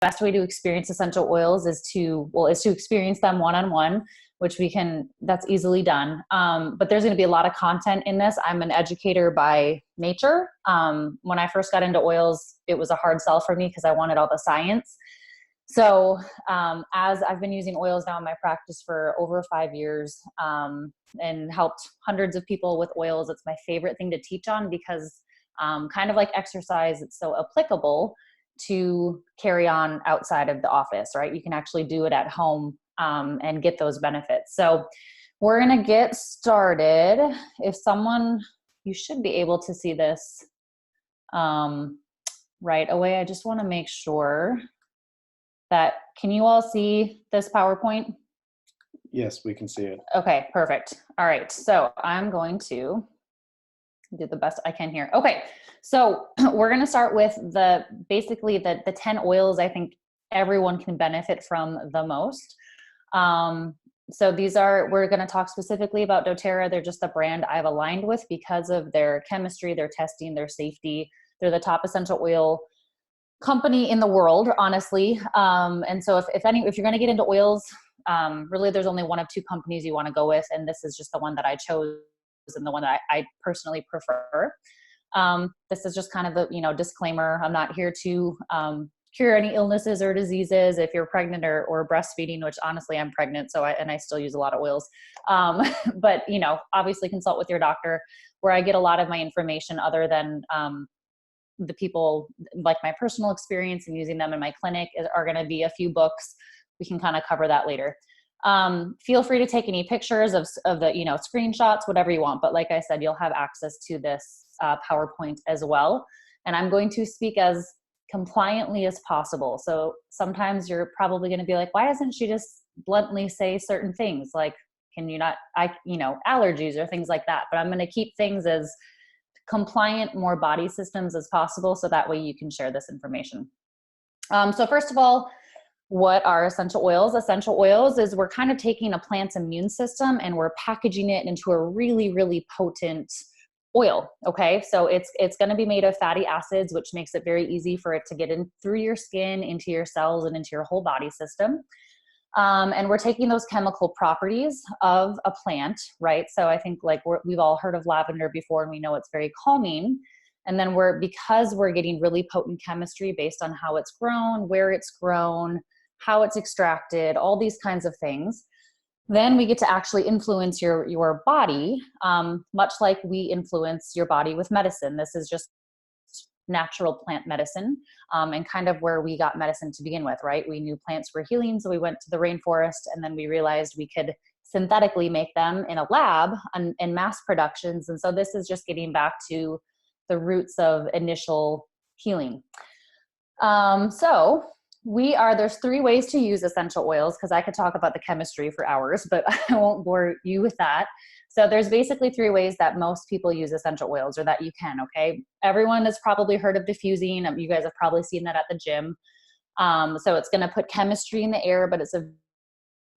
best way to experience essential oils is to experience them one-on-one, which that's easily done. But there's going to be a lot of content in this. I'm an educator by nature. When I first got into oils, it was a hard sell for me because I wanted all the science. So as I've been using oils now in my practice for over 5 years, and helped hundreds of people with oils, it's my favorite thing to teach on because kind of like exercise, it's so applicable to carry on outside of the office, right? You can actually do it at home and get those benefits. So we're going to get started. You should be able to see this right away. I just want to make sure can you all see this PowerPoint? Yes, we can see it. Okay, perfect. All right. So I'm going to do the best I can here. Okay. So we're going to start with basically the 10 oils I think everyone can benefit from the most. So we're going to talk specifically about doTERRA. They're just the brand I've aligned with because of their chemistry, their testing, their safety. They're the top essential oil company in the world, honestly. And so if you're going to get into oils, really there's only one of two companies you want to go with. And this is just the one that I chose and the one that I personally prefer. This is just kind of the, disclaimer. I'm not here to, cure any illnesses or diseases if you're pregnant or breastfeeding, which honestly I'm pregnant. So I still use a lot of oils. But obviously consult with your doctor. Where I get a lot of my information other than, the people, like my personal experience and using them in my clinic, are going to be a few books. We can kind of cover that later. Feel free to take any pictures of the, screenshots, whatever you want. But like I said, you'll have access to this PowerPoint as well. And I'm going to speak as compliantly as possible. So sometimes you're probably going to be like, why doesn't she just bluntly say certain things? Like, can you not, allergies or things like that. But I'm going to keep things as compliant, more body systems as possible. So that way you can share this information. So first of all, what are essential oils? Essential oils is we're kind of taking a plant's immune system and we're packaging it into a really, really potent oil. Okay. So it's going to be made of fatty acids, which makes it very easy for it to get in through your skin, into your cells, and into your whole body system. And we're taking those chemical properties of a plant, right? So I think we've all heard of lavender before and we know it's very calming. And then because we're getting really potent chemistry based on how it's grown, where it's grown, how it's extracted, all these kinds of things, then we get to actually influence your body, much like we influence your body with medicine. This is just natural plant medicine, and kind of where we got medicine to begin with, right? We knew plants were healing, so we went to the rainforest, and then we realized we could synthetically make them in a lab in mass productions. And so this is just getting back to the roots of initial healing. There's 3 ways to use essential oils, because I could talk about the chemistry for hours, but I won't bore you with that. So there's basically 3 ways that most people use essential oils, or that you can, okay? Everyone has probably heard of diffusing. You guys have probably seen that at the gym. So it's going to put chemistry in the air, but it's a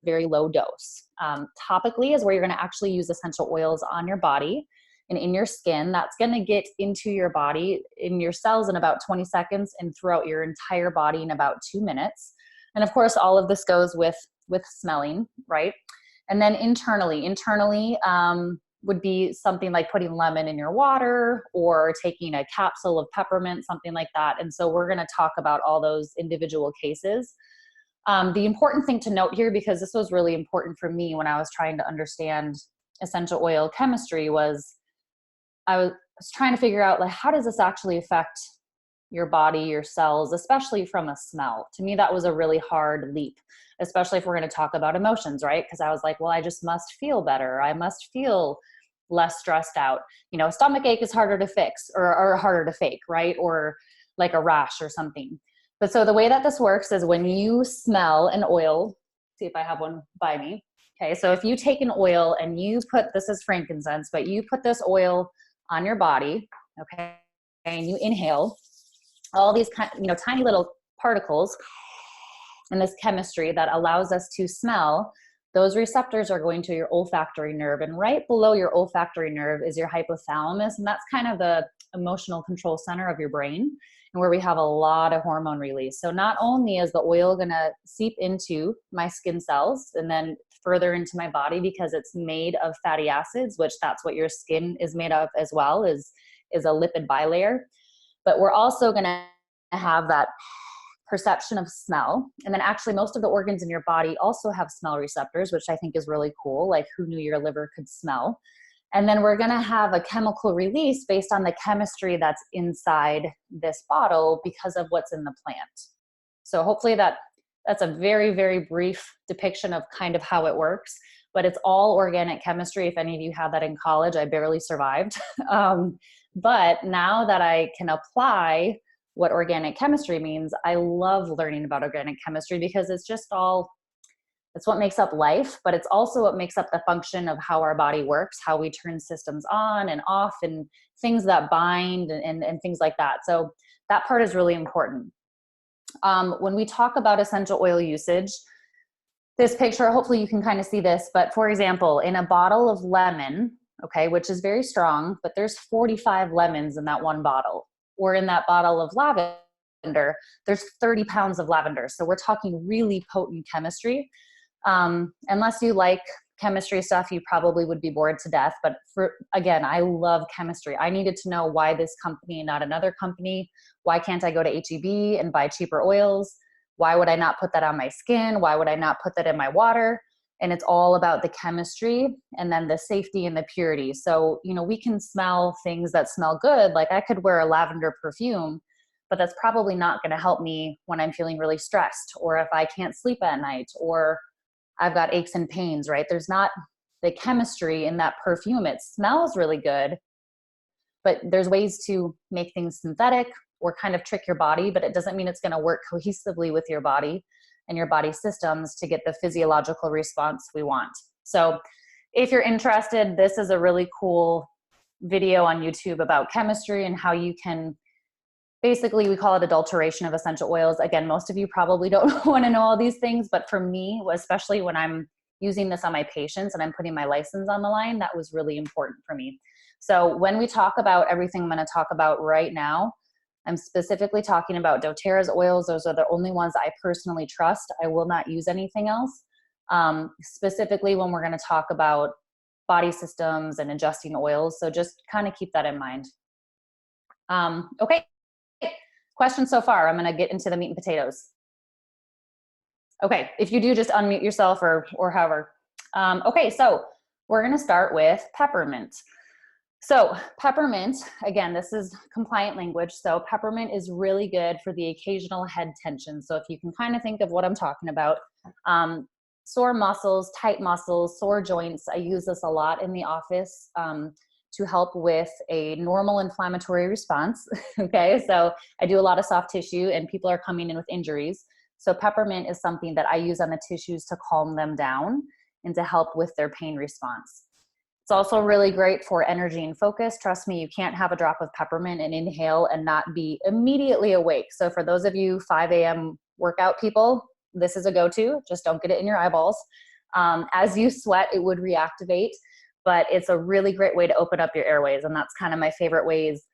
very low dose. Topically is where you're going to actually use essential oils on your body and in your skin. That's going to get into your body, in your cells, in about 20 seconds and throughout your entire body in about 2 minutes. And of course, all of this goes with smelling, right? And then internally would be something like putting lemon in your water or taking a capsule of peppermint, something like that. And so we're going to talk about all those individual cases. The important thing to note here, because this was really important for me when I was trying to understand essential oil chemistry, was I was trying to figure out, like, how does this actually affect your body, your cells, especially from a smell? To me, that was a really hard leap, especially if we're going to talk about emotions, right? Because I was like, well, I just must feel better. I must feel less stressed out. A stomach ache is harder to fix or harder to fake, right? Or like a rash or something. But so the way that this works is when you smell an oil, see if I have one by me. Okay, so if you take an oil and this is frankincense, but you put this oil on your body, okay, and you inhale all these tiny little particles and this chemistry that allows us to smell, those receptors are going to your olfactory nerve. And right below your olfactory nerve is your hypothalamus. And that's kind of the emotional control center of your brain. and where we have a lot of hormone release. So not only is the oil going to seep into my skin cells and then further into my body because it's made of fatty acids, which that's what your skin is made of as well, is a lipid bilayer. But we're also going to have that perception of smell. And then actually most of the organs in your body also have smell receptors, which I think is really cool. Like, who knew your liver could smell? And then we're going to have a chemical release based on the chemistry that's inside this bottle because of what's in the plant. So hopefully that's a very, very brief depiction of kind of how it works, but it's all organic chemistry. If any of you had that in college, I barely survived. But now that I can apply what organic chemistry means, I love learning about organic chemistry because it's what makes up life, but it's also what makes up the function of how our body works, how we turn systems on and off, and things that bind and things like that. So that part is really important. When we talk about essential oil usage, this picture, hopefully you can kind of see this, but for example, in a bottle of lemon, okay, which is very strong, but there's 45 lemons in that one bottle. Or in that bottle of lavender, there's 30 pounds of lavender. So we're talking really potent chemistry. Unless you like chemistry stuff, you probably would be bored to death. But again, I love chemistry. I needed to know why this company, not another company. Why can't I go to H-E-B and buy cheaper oils? Why would I not put that on my skin? Why would I not put that in my water? And it's all about the chemistry and then the safety and the purity. So, we can smell things that smell good. Like, I could wear a lavender perfume, but that's probably not going to help me when I'm feeling really stressed, or if I can't sleep at night, or I've got aches and pains, right? There's not the chemistry in that perfume. It smells really good, but there's ways to make things synthetic or kind of trick your body, but it doesn't mean it's going to work cohesively with your body and your body systems to get the physiological response we want. So if you're interested, this is a really cool video on YouTube about chemistry and how you can, basically we call it adulteration of essential oils. Again, most of you probably don't want to know all these things, but for me, especially when I'm using this on my patients and I'm putting my license on the line, that was really important for me. So when we talk about everything I'm going to talk about right now, I'm specifically talking about doTERRA's oils. Those are the only ones I personally trust. I will not use anything else. Specifically when we're going to talk about body systems and adjusting oils. So just kind of keep that in mind. Okay. Questions so far? I'm going to get into the meat and potatoes. Okay. If you do, just unmute yourself or however. Okay. So we're going to start with peppermint. So peppermint, again, this is compliant language. So peppermint is really good for the occasional head tension. So if you can kind of think of what I'm talking about, sore muscles, tight muscles, sore joints. I use this a lot in the office to help with a normal inflammatory response. Okay, so I do a lot of soft tissue and people are coming in with injuries. So peppermint is something that I use on the tissues to calm them down and to help with their pain response. It's also really great for energy and focus. Trust me, you can't have a drop of peppermint and inhale and not be immediately awake. So for those of you 5 a.m. workout people, this is a go-to. Just don't get it in your eyeballs. As you sweat, it would reactivate, but it's a really great way to open up your airways. And that's kind of my favorite ways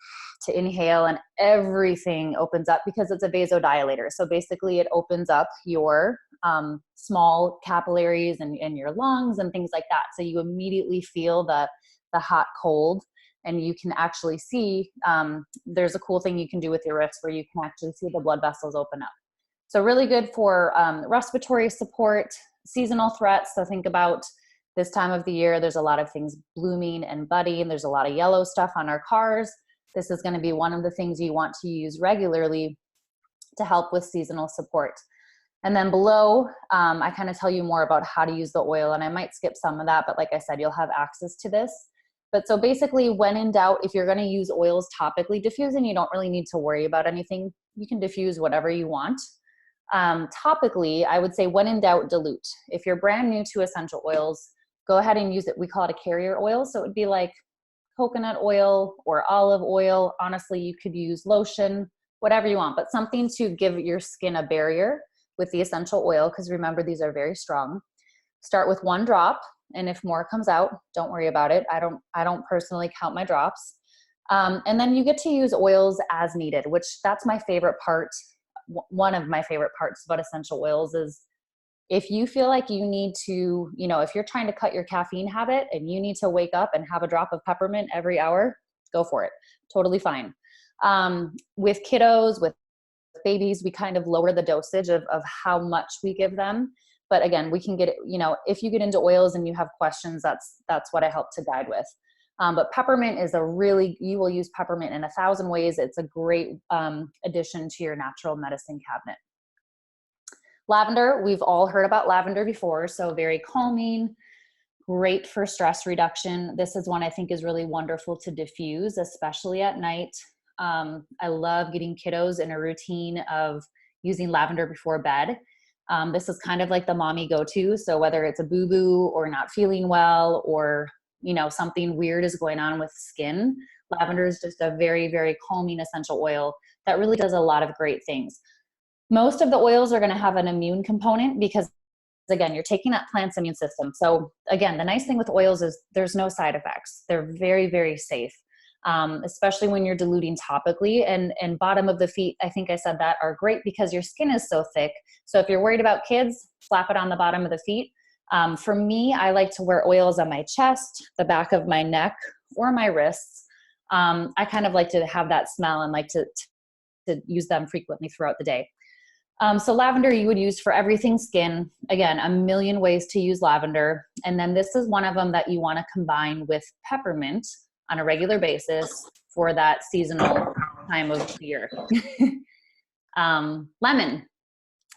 to inhale, and everything opens up because it's a vasodilator. So basically it opens up your small capillaries and your lungs and things like that. So you immediately feel the hot cold, and you can actually see, there's a cool thing you can do with your wrists where you can actually see the blood vessels open up. So really good for respiratory support, seasonal threats. So think about this time of the year, there's a lot of things blooming and budding. There's a lot of yellow stuff on our cars. This is going to be one of the things you want to use regularly to help with seasonal support. And then below, I kind of tell you more about how to use the oil, and I might skip some of that, but like I said, you'll have access to this. But so basically, when in doubt, if you're going to use oils topically, diffusing, you don't really need to worry about anything. You can diffuse whatever you want. Topically, I would say when in doubt, dilute. If you're brand new to essential oils, go ahead and use it. We call it a carrier oil. So it would be like coconut oil or olive oil. Honestly, you could use lotion, whatever you want, but something to give your skin a barrier with the essential oil, because remember, these are very strong. Start with 1 drop, and if more comes out, don't worry about it. I don't personally count my drops. And then you get to use oils as needed, which that's my favorite part. One of my favorite parts about essential oils is if you feel like you need to, if you're trying to cut your caffeine habit and you need to wake up and have a drop of peppermint every hour, go for it. Totally fine. With kiddos, with babies, we kind of lower the dosage of how much we give them. But again, we can get it, if you get into oils and you have questions, that's what I help to guide with. But peppermint is you will use peppermint in 1,000 ways. It's a great addition to your natural medicine cabinet. Lavender, we've all heard about lavender before, so very calming, great for stress reduction. This is one I think is really wonderful to diffuse, especially at night. I love getting kiddos in a routine of using lavender before bed. This is kind of like the mommy go-to. So whether it's a boo-boo or not feeling well or, something weird is going on with skin, lavender is just a very, very calming essential oil that really does a lot of great things. Most of the oils are going to have an immune component because, again, you're taking that plant's immune system. So again, the nice thing with oils is there's no side effects. They're very, very safe, especially when you're diluting topically. And bottom of the feet, I think I said that, are great because your skin is so thick. So if you're worried about kids, slap it on the bottom of the feet. For me, I like to wear oils on my chest, the back of my neck, or my wrists. I kind of like to have that smell and like to use them frequently throughout the day. So lavender you would use for everything skin. Again, a million ways to use lavender. And then this is one of them that you want to combine with peppermint on a regular basis for that seasonal time of year. Lemon.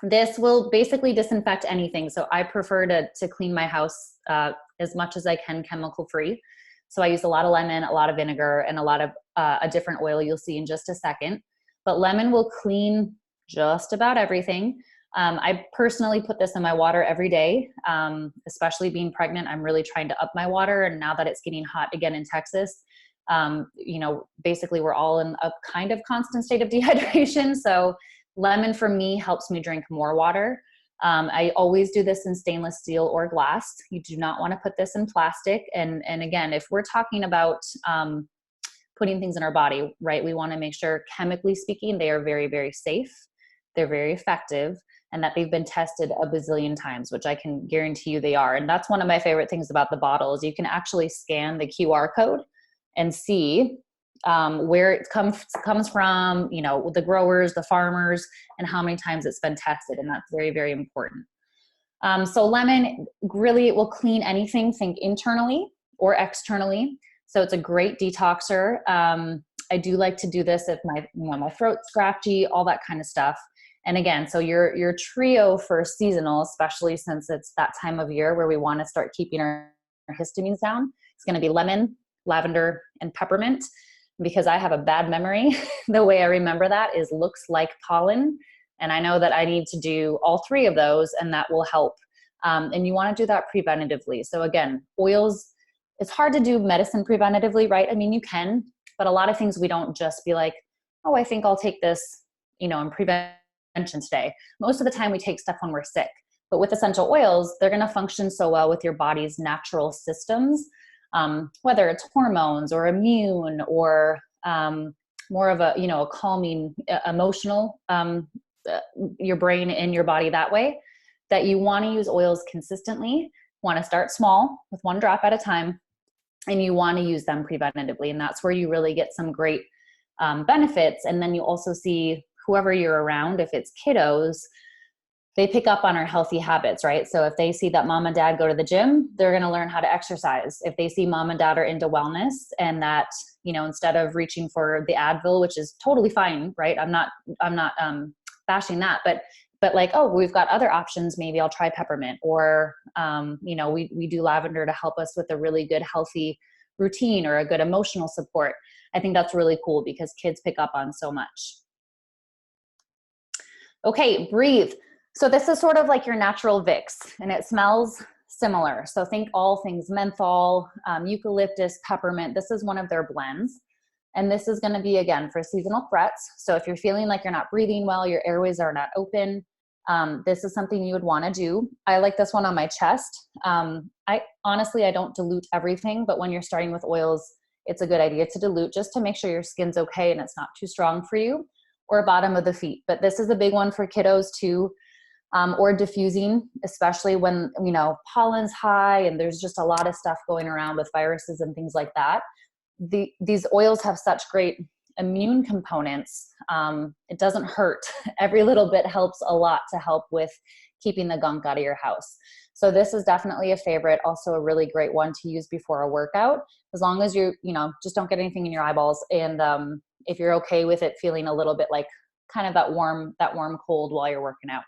This will basically disinfect anything. So I prefer to clean my house as much as I can chemical free. So I use a lot of lemon, a lot of vinegar, and a lot of a different oil you'll see in just a second. But lemon will clean just about everything. I personally put this in my water every day, especially being pregnant. I'm really trying to up my water. And now that it's getting hot again in Texas, basically we're all in a kind of constant state of dehydration. So lemon for me helps me drink more water. I always do this in stainless steel or glass. You do not want to put this in plastic. And again, if we're talking about putting things in our body, right, we want to make sure, chemically speaking, they are very, very safe. They're very effective, and that they've been tested a bazillion times, which I can guarantee you they are. And that's one of my favorite things about the bottle is you can actually scan the QR code and see where it comes from, the growers, the farmers, and how many times it's been tested. And that's very, very important. So lemon really, it will clean anything, think internally or externally. So it's a great detoxer. I do like to do this if my throat's scratchy, all that kind of stuff. And again, so your trio for seasonal, especially since it's that time of year where we want to start keeping our histamines down, it's going to be lemon, lavender, and peppermint. Because I have a bad memory, the way I remember that is looks like pollen. And I know that I need to do all three of those, and that will help. And you want to do that preventatively. So again, oils, it's hard to do medicine preventatively, right? I mean, you can, but a lot of things we don't just be like, oh, I think I'll take this, in prevention today. Most of the time we take stuff when we're sick. But with essential oils, they're going to function so well with your body's natural systems. Whether it's hormones or immune or more of a calming, emotional, your brain and your body that way, that you want to use oils consistently, want to start small with one drop at a time, and you want to use them preventatively. And that's where you really get some great benefits. And then you also see whoever you're around, if it's kiddos, they pick up on our healthy habits, right? So if they see that mom and dad go to the gym, they're going to learn how to exercise. If they see mom and dad are into wellness and that, instead of reaching for the Advil, which is totally fine, right? I'm not bashing that, but like, oh, we've got other options. Maybe I'll try peppermint or, we do lavender to help us with a really good, healthy routine or a good emotional support. I think that's really cool because kids pick up on so much. Okay, breathe. So this is sort of like your natural Vicks, and it smells similar. So think all things menthol, eucalyptus, peppermint. This is one of their blends. And this is going to be, again, for seasonal threats. So if you're feeling like you're not breathing well, your airways are not open, this is something you would want to do. I like this one on my chest. I honestly don't dilute everything, but when you're starting with oils, it's a good idea to dilute just to make sure your skin's okay and it's not too strong for you, or bottom of the feet. But this is a big one for kiddos too, or diffusing, especially when, you know, pollen's high and there's just a lot of stuff going around with viruses and things like that. These oils have such great immune components. It doesn't hurt. Every little bit helps a lot to help with keeping the gunk out of your house. So this is definitely a favorite. Also a really great one to use before a workout, as long as you know, just don't get anything in your eyeballs. And if you're okay with it feeling a little bit like kind of that warm cold while you're working out.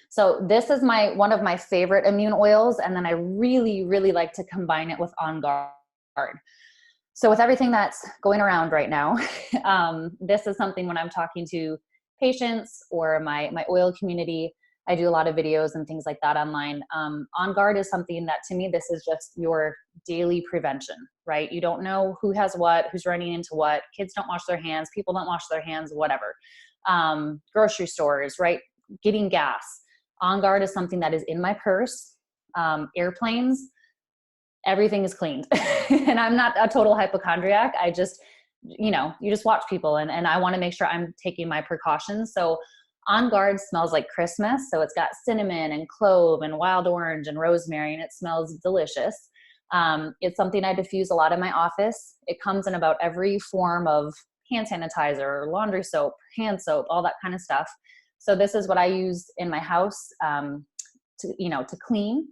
So this is one of my favorite immune oils. And then I really, really like to combine it with OnGuard. So with everything that's going around right now, this is something when I'm talking to patients or my oil community, I do a lot of videos and things like that online. OnGuard is something that, to me, this is just your daily prevention, right? You don't know who has what, who's running into what. Kids don't wash their hands, people don't wash their hands, whatever. Grocery stores, right? Getting gas. OnGuard is something that is in my purse. Airplanes, everything is cleaned. And I'm not a total hypochondriac. I just, you know, you just watch people and I want to make sure I'm taking my precautions. So OnGuard smells like Christmas. So it's got cinnamon and clove and wild orange and rosemary, and it smells delicious. It's something I diffuse a lot in my office. It comes in about every form of hand sanitizer, laundry soap, hand soap, all that kind of stuff. So this is what I use in my house to clean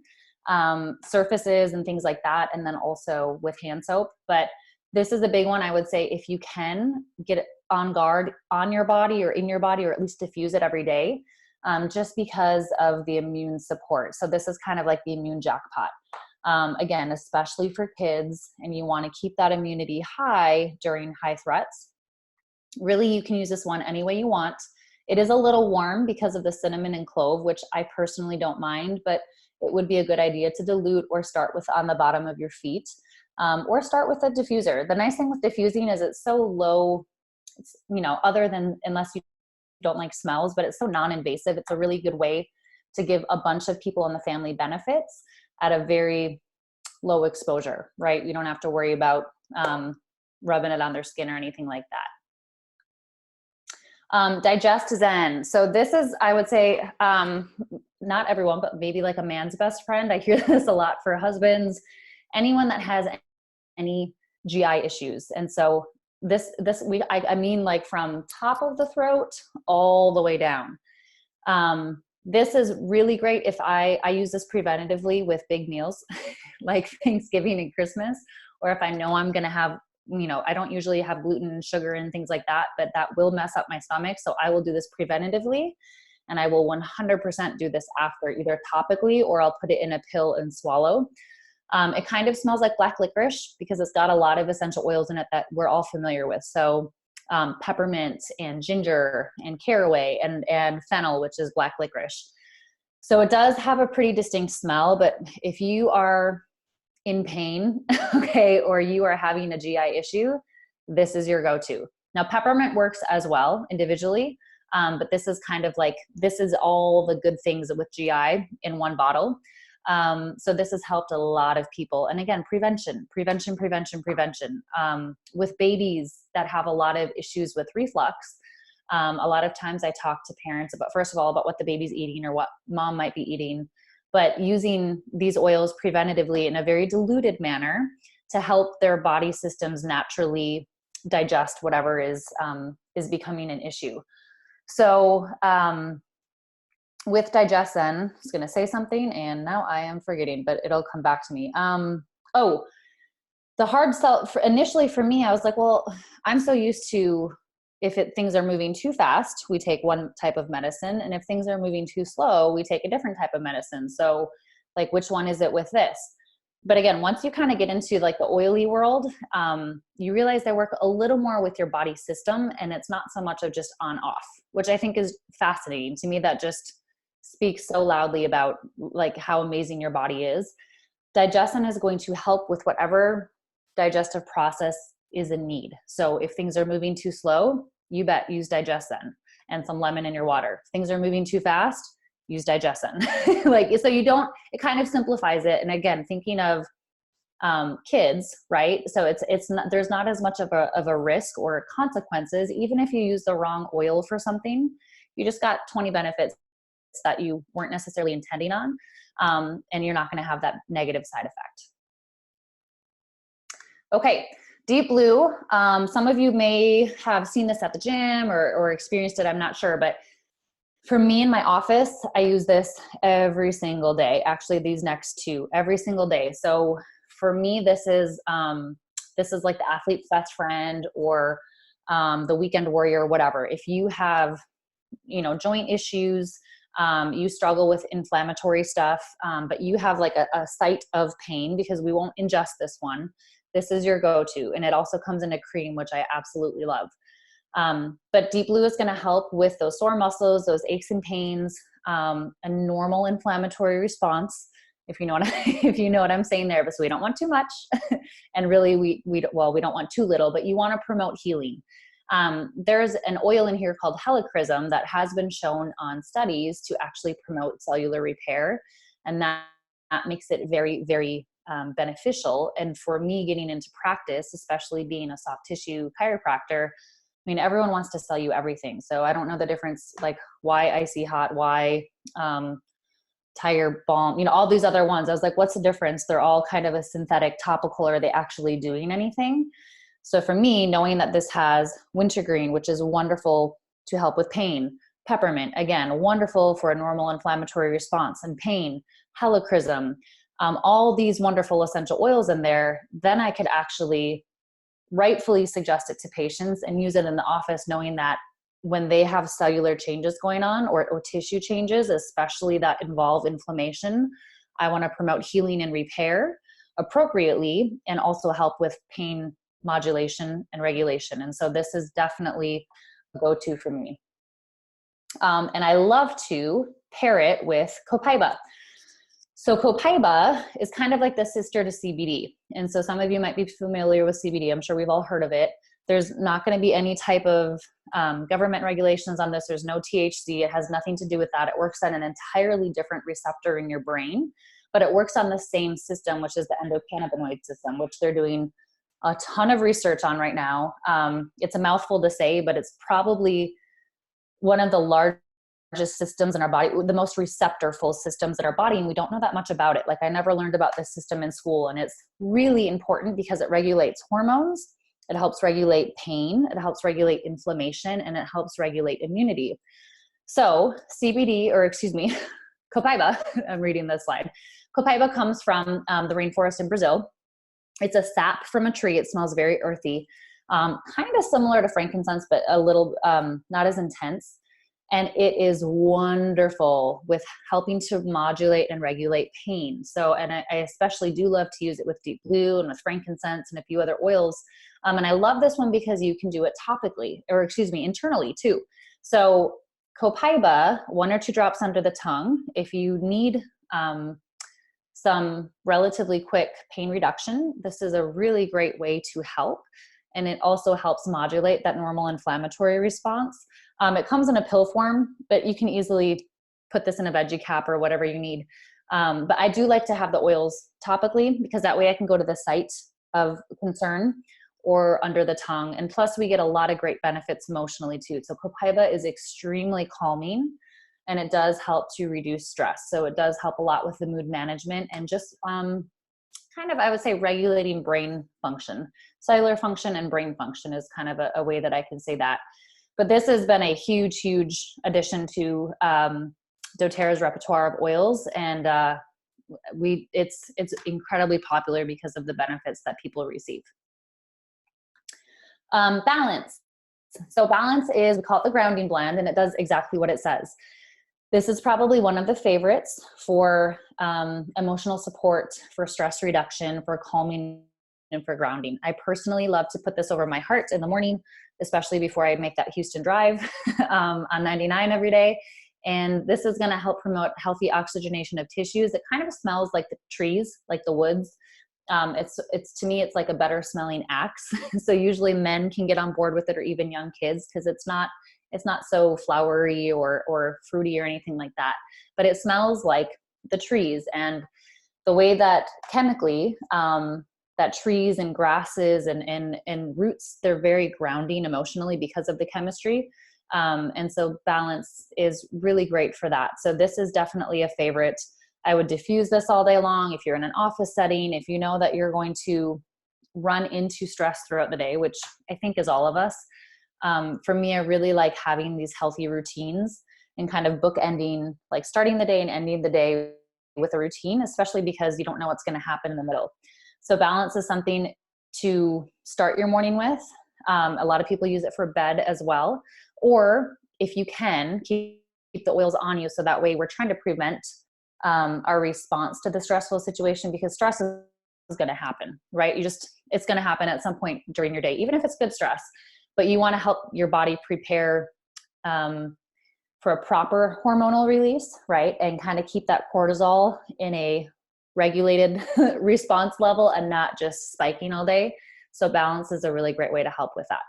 surfaces and things like that, and then also with hand soap. But this is a big one. I would say if you can get it OnGuard on your body or in your body, or at least diffuse it every day, just because of the immune support. So this is kind of like the immune jackpot. Again, especially for kids, and you want to keep that immunity high during high threats. Really, you can use this one any way you want. It is a little warm because of the cinnamon and clove, which I personally don't mind, but it would be a good idea to dilute or start with on the bottom of your feet, or start with a diffuser. The nice thing with diffusing is it's so low, it's, you know, other than, unless you don't like smells, but it's so non-invasive. It's a really good way to give a bunch of people in the family benefits at a very low exposure, right? You don't have to worry about rubbing it on their skin or anything like that. Digest Zen. So this is, I would say, not everyone, but maybe like a man's best friend. I hear this a lot for husbands, anyone that has any GI issues. And so I mean like from top of the throat all the way down. This is really great if I use this preventatively with big meals like Thanksgiving and Christmas, or if I know I'm going to have, you know, I don't usually have gluten and sugar and things like that, but that will mess up my stomach. So I will do this preventatively, and I will 100% do this after, either topically or I'll put it in a pill and swallow. It kind of smells like black licorice because it's got a lot of essential oils in it that we're all familiar with. So peppermint and ginger and caraway and fennel, which is black licorice. So it does have a pretty distinct smell, but if you are in pain, okay, or you are having a GI issue, this is your go-to. Now, peppermint works as well individually, but this is kind of like, this is all the good things with GI in one bottle. So this has helped a lot of people. And again, prevention. With babies that have a lot of issues with reflux, a lot of times I talk to parents about, first of all, about what the baby's eating or what mom might be eating, but using these oils preventatively in a very diluted manner to help their body systems naturally digest whatever is becoming an issue. So with Digestin, I was going to say something and now I am forgetting, but it'll come back to me. The hard sell initially for me, I was like, well, I'm so used to, if things are moving too fast, we take one type of medicine. And if things are moving too slow, we take a different type of medicine. So like, which one is it with this? But again, once you kind of get into like the oily world, you realize they work a little more with your body system, and it's not so much of just on off, which I think is fascinating to me. That just speaks so loudly about like how amazing your body is. Digestin is going to help with whatever digestive process is in need. So if things are moving too slow, you bet use Digestin and some lemon in your water. If things are moving too fast, use Digestin. Like, so you don't, it kind of simplifies it. And again, thinking of kids, right? So it's not, there's not as much of a risk or consequences. Even if you use the wrong oil for something, you just got 20 benefits that you weren't necessarily intending on. And you're not going to have that negative side effect. Okay. Deep blue. Some of you may have seen this at the gym or experienced it. I'm not sure, but for me in my office, I use this every single day. Actually, these next two, every single day. So for me, this is like the athlete's best friend or the weekend warrior, whatever. If you have, joint issues, you struggle with inflammatory stuff, but you have like a site of pain, because we won't ingest this one. This is your go-to. And it also comes in a cream, which I absolutely love. But Deep Blue is going to help with those sore muscles, those aches and pains, a normal inflammatory response. If you know what I'm saying there, but so we don't want too much, and really we don't want too little, but you want to promote healing. There's an oil in here called helichrysum that has been shown on studies to actually promote cellular repair, and that makes it very, very beneficial. And for me, getting into practice, especially being a soft tissue chiropractor, I mean, everyone wants to sell you everything. So I don't know the difference, like why Icy Hot, why Tire Balm, all these other ones. I was like, what's the difference? They're all kind of a synthetic topical. Are they actually doing anything? So for me, knowing that this has wintergreen, which is wonderful to help with pain, peppermint, again, wonderful for a normal inflammatory response and pain, helichrysum, all these wonderful essential oils in there, then I could actually rightfully suggest it to patients and use it in the office, knowing that when they have cellular changes going on or tissue changes, especially that involve inflammation, I want to promote healing and repair appropriately and also help with pain modulation and regulation. And so this is definitely a go-to for me. And I love to pair it with copaiba. So copaiba is kind of like the sister to CBD. And so some of you might be familiar with CBD. I'm sure we've all heard of it. There's not going to be any type of government regulations on this. There's no THC. It has nothing to do with that. It works on an entirely different receptor in your brain, but it works on the same system, which is the endocannabinoid system, which they're doing a ton of research on right now. It's a mouthful to say, but it's probably one of the largest systems in our body, the most receptorful systems in our body, and we don't know that much about it. Like I never learned about this system in school, and it's really important because it regulates hormones, it helps regulate pain, it helps regulate inflammation, and it helps regulate immunity. So copaiba, I'm reading this slide. Copaiba comes from the rainforest in Brazil. It's a sap from a tree. It smells very earthy, kind of similar to frankincense, but a little not as intense. And it is wonderful with helping to modulate and regulate pain. So, and I especially do love to use it with Deep Blue and with frankincense and a few other oils. And I love this one because you can do it topically, internally too. So copaiba, 1 or 2 drops under the tongue. If you need some relatively quick pain reduction, this is a really great way to help. And it also helps modulate that normal inflammatory response. It comes in a pill form, but you can easily put this in a veggie cap or whatever you need. But I do like to have the oils topically because that way I can go to the site of concern or under the tongue. And plus we get a lot of great benefits emotionally too. So copaiba is extremely calming and it does help to reduce stress. So it does help a lot with the mood management and just kind of, I would say, regulating brain function. Cellular function and brain function is kind of a way that I can say that. But this has been a huge, huge addition to doTERRA's repertoire of oils. And it's incredibly popular because of the benefits that people receive. Balance. So balance is, we call it the grounding blend, and it does exactly what it says. This is probably one of the favorites for emotional support, for stress reduction, for calming, and for grounding. I personally love to put this over my heart in the morning, especially before I make that Houston drive on 99 every day. And this is going to help promote healthy oxygenation of tissues. It kind of smells like the trees, like the woods. It's to me, it's like a better smelling axe. So usually men can get on board with it, or even young kids, because it's not so flowery or fruity or anything like that, but it smells like the trees. And the way that chemically, that trees and grasses and roots, they're very grounding emotionally because of the chemistry. And so balance is really great for that. So this is definitely a favorite. I would diffuse this all day long. If you're in an office setting, if you know that you're going to run into stress throughout the day, which I think is all of us. For me, I really like having these healthy routines and kind of bookending, like starting the day and ending the day with a routine, especially because you don't know what's going to happen in the middle. So balance is something to start your morning with. A lot of people use it for bed as well. Or if you can, keep the oils on you. So that way we're trying to prevent our response to the stressful situation, because stress is going to happen, right? It's going to happen at some point during your day, even if it's good stress, but you want to help your body prepare for a proper hormonal release, right? And kind of keep that cortisol in a regulated response level and not just spiking all day. So balance is a really great way to help with that.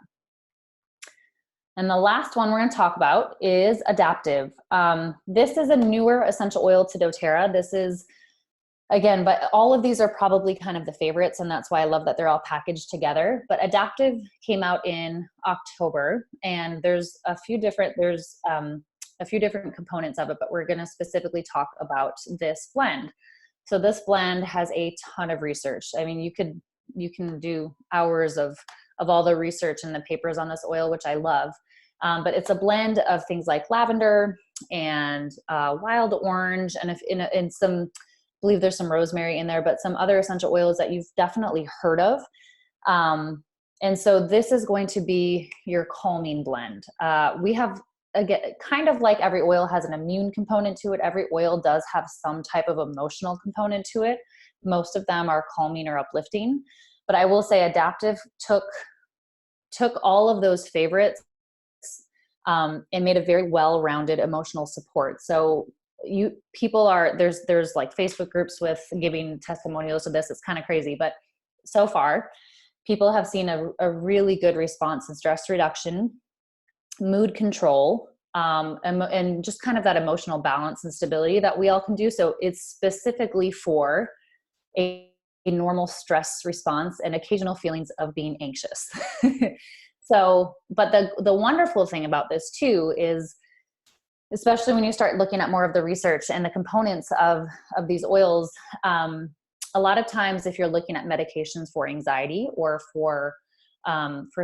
And the last one we're going to talk about is adaptive. This is a newer essential oil to doTERRA. This is, again, but all of these are probably kind of the favorites, and that's why I love that they're all packaged together. But adaptive came out in October, and there's a few different components of it, but we're going to specifically talk about this blend. So this blend has a ton of research. I mean, you can do hours of all the research and the papers on this oil, which I love. But it's a blend of things like lavender and wild orange, and in some, I believe there's some rosemary in there, but some other essential oils that you've definitely heard of. And so this is going to be your calming blend. We have, again, kind of like every oil has an immune component to it. Every oil does have some type of emotional component to it. Most of them are calming or uplifting. But I will say adaptive took all of those favorites and made a very well-rounded emotional support. So there's like Facebook groups with giving testimonials to this. It's kind of crazy, but so far people have seen a really good response in stress reduction, mood control, and just kind of that emotional balance and stability that we all can do. So it's specifically for a normal stress response and occasional feelings of being anxious. So, but the wonderful thing about this too is, especially when you start looking at more of the research and the components of these oils, a lot of times if you're looking at medications for anxiety or for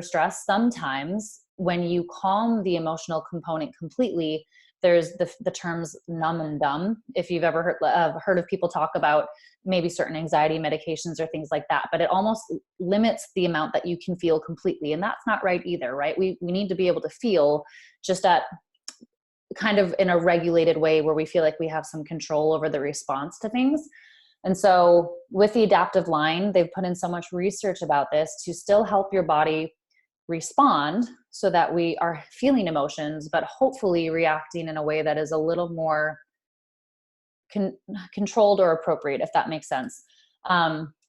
stress, sometimes when you calm the emotional component completely, there's the terms numb and dumb. If you've ever heard of people talk about maybe certain anxiety medications or things like that, but it almost limits the amount that you can feel completely. And that's not right either, right? We need to be able to feel just at kind of in a regulated way where we feel like we have some control over the response to things. And so with the adaptive line, they've put in so much research about this to still help your body respond so that we are feeling emotions, but hopefully reacting in a way that is a little more controlled or appropriate, if that makes sense.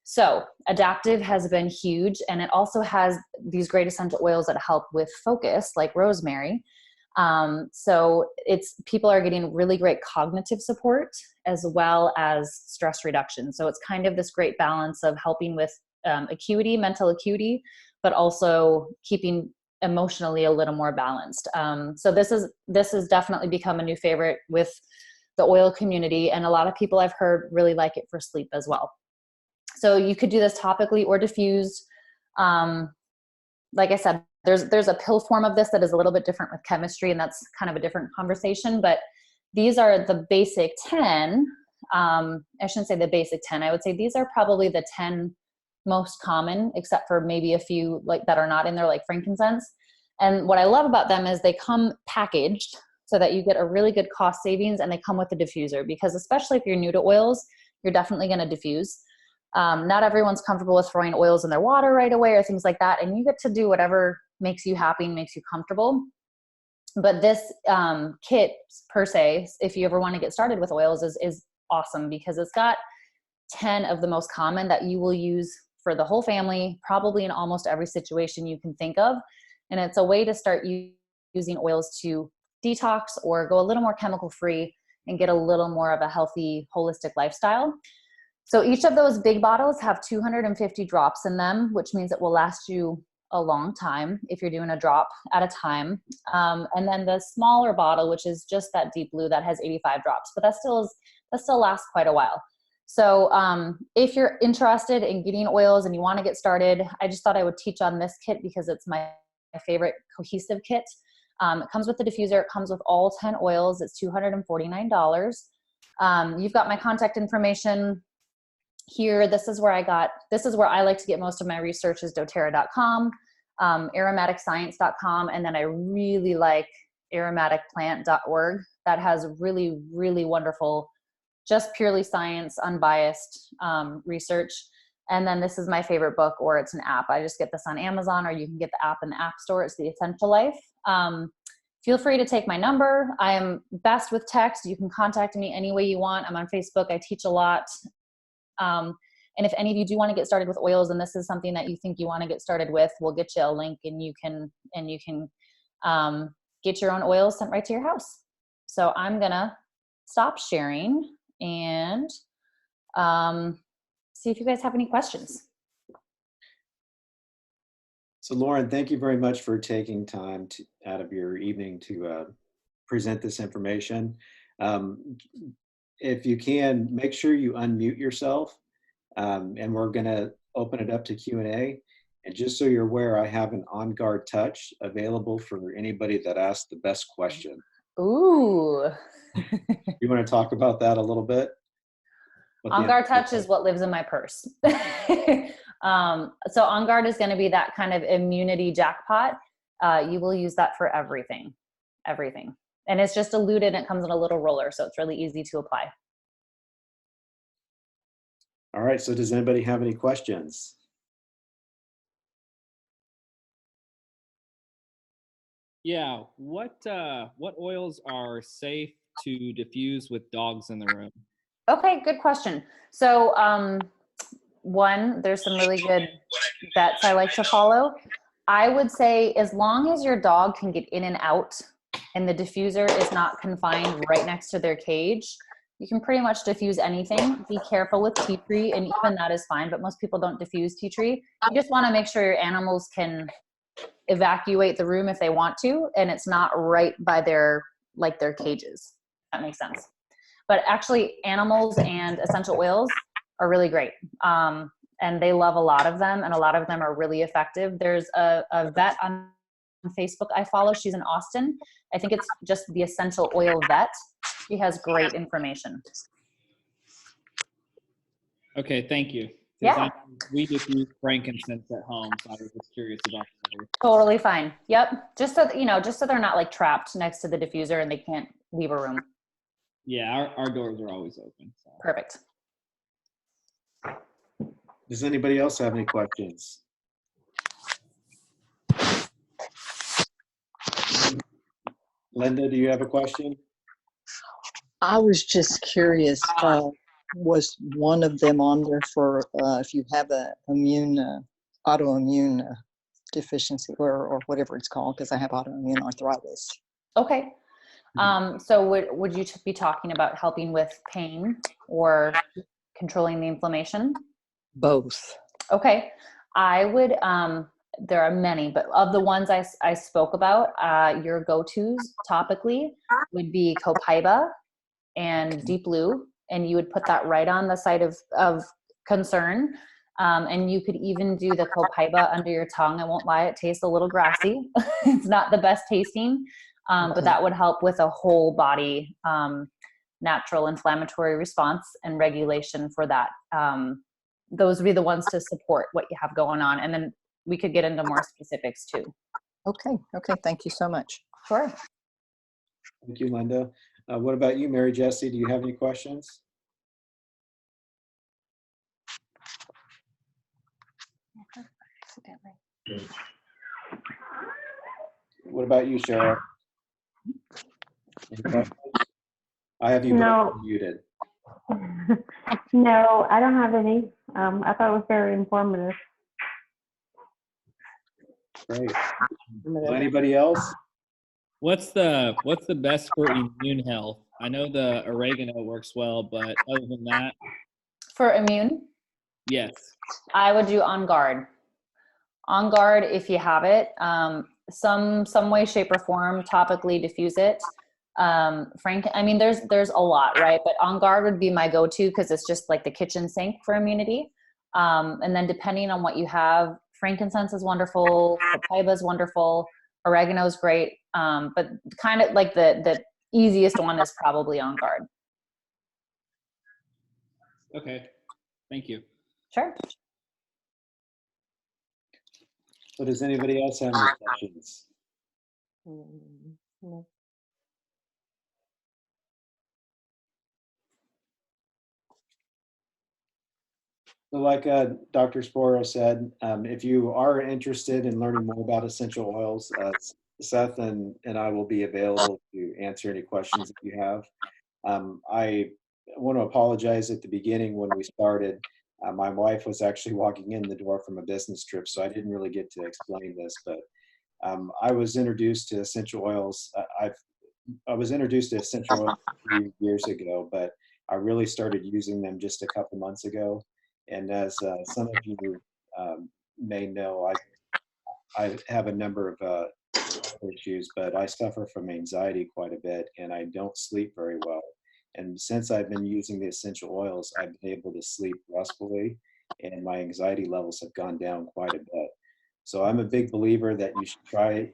So adaptive has been huge, and it also has these great essential oils that help with focus, like rosemary. So people are getting really great cognitive support as well as stress reduction. So it's kind of this great balance of helping with mental acuity, but also keeping emotionally a little more balanced. So this has definitely become a new favorite with the oil community, and a lot of people I've heard really like it for sleep as well. So you could do this topically or diffused. Like I said, there's a pill form of this that is a little bit different with chemistry, and that's kind of a different conversation, but these are the basic 10. I shouldn't say the basic 10. I would say these are probably the 10 most common, except for maybe a few like that are not in there, like frankincense. And what I love about them is they come packaged so that you get a really good cost savings, and they come with a diffuser, because especially if you're new to oils, you're definitely going to diffuse. Not everyone's comfortable with throwing oils in their water right away or things like that. And you get to do whatever makes you happy and makes you comfortable. But this kit per se, if you ever want to get started with oils, is awesome, because it's got 10 of the most common that you will use for the whole family, probably in almost every situation you can think of. And it's a way to start using oils to detox or go a little more chemical free and get a little more of a healthy, holistic lifestyle. So each of those big bottles have 250 drops in them, which means it will last you a long time if you're doing a drop at a time. And then the smaller bottle, which is just that deep blue, that has 85 drops, but that still lasts quite a while. So if you're interested in getting oils and you want to get started, I just thought I would teach on this kit because it's my favorite cohesive kit. It comes with the diffuser. It comes with all 10 oils. It's $249. You've got my contact information here. This is where I like to get most of my research is doTERRA.com, aromaticscience.com, and then I really like aromaticplant.org. That has really, really wonderful, just purely science, unbiased research. And then this is my favorite book, or it's an app. I just get this on Amazon, or you can get the app in the App Store. It's The Essential Life. Feel free to take my number. I am best with text. You can contact me any way you want. I'm on Facebook. I teach a lot. And if any of you do want to get started with oils, and this is something that you think you want to get started with, we'll get you a link, and you can get your own oils sent right to your house. So I'm gonna stop sharing and see if you guys have any questions. So Lauren, thank you very much for taking time out of your evening to present this information. If you can, make sure you unmute yourself, and we're going to open it up to Q&A. And just so you're aware, I have an OnGuard Touch available for anybody that asks the best question. Ooh. You want to talk about that a little bit? OnGuard Touch is what lives in my purse. So OnGuard is going to be that kind of immunity jackpot. You will use that for everything. And it's just diluted, and it comes in a little roller, so it's really easy to apply. All right, so does anybody have any questions? Yeah, what oils are safe to diffuse with dogs in the room? Okay, good question. So one, there's some really good vets I like to follow. I would say as long as your dog can get in and out and the diffuser is not confined right next to their cage, you can pretty much diffuse anything. Be careful with tea tree, and even that is fine, but most people don't diffuse tea tree. You just want to make sure your animals can evacuate the room if they want to, and it's not right by their cages. That makes sense. But actually, animals and essential oils are really great. And they love a lot of them, and a lot of them are really effective. There's a vet on Facebook I follow. She's in Austin. I think it's just the Essential Oil Vet. She has great information. Okay, thank you. Yeah. We just use frankincense at home, so I was just curious about that. Totally fine. Yep. Just so they're not like trapped next to the diffuser and they can't leave a room. Yeah, our doors are always open. So. Perfect. Does anybody else have any questions? Linda, do you have a question? I was just curious, was one of them on there for if you have an autoimmune deficiency or whatever it's called, because I have autoimmune arthritis. Okay. So would you be talking about helping with pain or controlling the inflammation? Both. Okay. I would, there are many, but of the ones I spoke about, your go-tos topically would be copaiba and deep blue, and you would put that right on the site of concern. And you could even do the copaiba under your tongue. I won't lie, it tastes a little grassy. It's not the best tasting, but that would help with a whole body natural inflammatory response and regulation for that. Those would be the ones to support what you have going on. And then we could get into more specifics too. Okay. Thank you so much. Sure. Thank you, Linda. What about you, Mary Jessie? Do you have any questions? What about you, Cheryl? Any questions? I have you both muted. No, I don't have any. I thought it was very informative. Great. Well, anybody else? What's the best for immune health? I know the oregano works well, but other than that, For immune, Yes. I would do OnGuard. OnGuard, if you have it, some way, shape, or form, topically diffuse it. I mean, there's a lot, right? But OnGuard would be my go-to because it's just like the kitchen sink for immunity. And then depending on what you have, frankincense is wonderful, copaiba is wonderful, oregano is great. But kind of like the easiest one is probably OnGuard. Okay. Thank you. Sure. So does anybody else have any questions? No. So like Dr. Sporrer said, if you are interested in learning more about essential oils, Seth and I will be available to answer any questions that you have. I want to apologize at the beginning when we started. My wife was actually walking in the door from a business trip, so I didn't really get to explain this, but I was introduced to essential oils. I was introduced to essential oils a few years ago, but I really started using them just a couple months ago. And as some of you may know, I have a number of issues, but I suffer from anxiety quite a bit, and I don't sleep very well. And since I've been using the essential oils, I've been able to sleep restfully, and my anxiety levels have gone down quite a bit. So I'm a big believer that you should try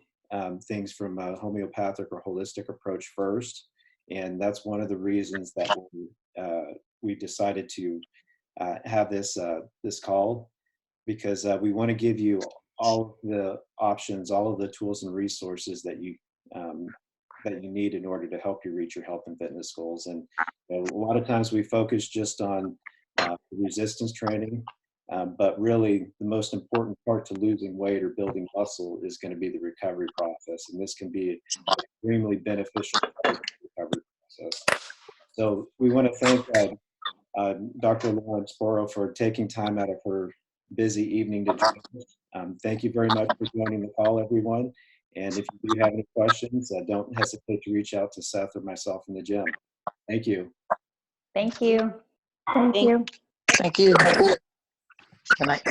things from a homeopathic or holistic approach first. And that's one of the reasons that we decided to have this call, because we want to give you all of the options, all of the tools and resources that you need in order to help you reach your health and fitness goals. And a lot of times we focus just on resistance training, but really the most important part to losing weight or building muscle is going to be the recovery process. And this can be an extremely beneficial part of the recovery process. So we want to thank Dr. Lauren Sporrer for taking time out of her busy evening to join us. Thank you very much for joining the call, everyone. And if you do have any questions, don't hesitate to reach out to Seth or myself in the gym. Thank you. Thank you. Thank you. Thank you. Good night.